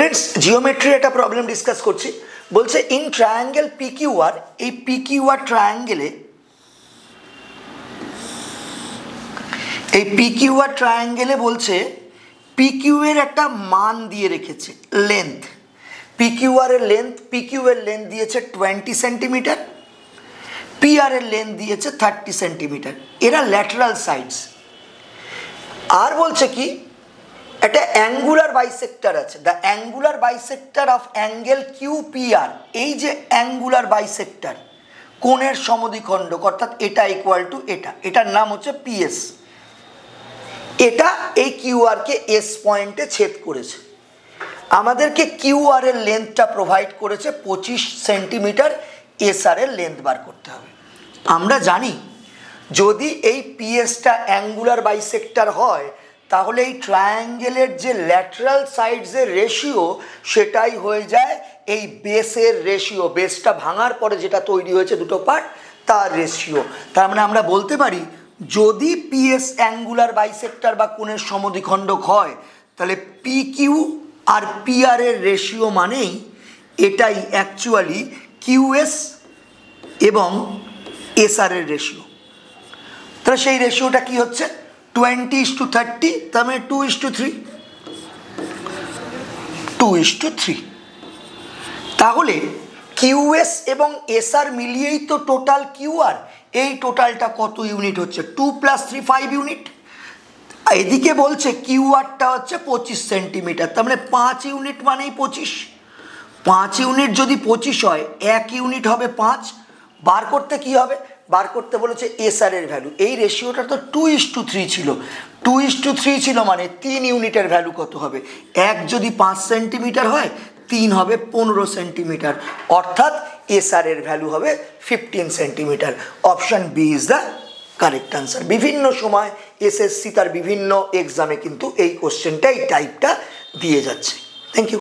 friends geometry एक problem discuss करছি বলছে in triangle PQR এই PQR ট্রায়াঙ্গেলে এই PQR ট্রায়াঙ্গেলে বলছে PQ এর একটা মান দিয়ে রেখেছে লেন্থ PQR এর লেন্থ PQ এর লেন্থ দিয়েছে 20 সেন্টিমিটার PR এর লেন্থ দিয়েছে 30 সেন্টিমিটার এরা ল্যাটারাল সাইডস আর বলছে কি একটা অ্যাঙ্গুলার বাইসেক্টর আছে the angular bisector of angle QPR এই যে অ্যাঙ্গুলার বাইসেক্টর কোণের সমদ্বিখণ্ড অর্থাৎ এটা ইকুয়াল টু এটা এটার নাম হচ্ছে PS এটা এই QR কে S পয়েন্টে ছেদ করেছে আমাদেরকে QR এর লেন্থটা প্রোভাইড করেছে 25 সেন্টিমিটার SR এর লেন্থ বার করতে হবে আমরা জানি যদি এই PS টা অ্যাঙ্গুলার বাইসেক্টর হয় তাহলে এই ট্রায়াঙ্গেলের যে ল্যাটারাল সাইডসের রেশিও সেটাই হয়ে যায় এই বেসের রেশিও বেসটা ভাঙার পরে যেটা তৈরি হয়েছে দুটো পার্ট তার রেশিও তার মানে আমরা বলতে পারি যদি PS অ্যাঙ্গুলার বাইসেক্টর বা কোণের সমদ্বিখণ্ডক হয় তাহলে PQ আর PR এর রেশিও মানেই এটাই অ্যাকচুয়ালি QS এবং SR এর রেশিও তাহলে সেই রেশিওটা কি হচ্ছে 20:30 তার মানে 2:3 2:3 তাহলে QS এবং SR মিলিয়েই তো টোটাল QR এই টোটালটা কত ইউনিট হচ্ছে 2 + 3 5 ইউনিট এদিকে বলছে QRটা হচ্ছে 25 সেন্টিমিটার তার মানে 5 ইউনিট মানেই 25 ইউনিট যদি 25 হয় 1 ইউনিট হবে 5 বার করতে কি হবে বার করতে বলেছে SR এর ভ্যালু এই রেশিওটা তো 2:3 ছিল 2:3 ছিল মানে 3 ইউনিটের ভ্যালু কত হবে 1 যদি 5 সেন্টিমিটার হয় 3 হবে 15 সেন্টিমিটার অর্থাৎ SR এর ভ্যালু হবে 15 centimetre option B is the correct answer বিভিন্ন সময় SSC তার বিভিন্ন এক্সামে কিন্তু এই কোশ্চেনটা এই টাইপটা দিয়ে যাচ্ছে থ্যাংক ইউ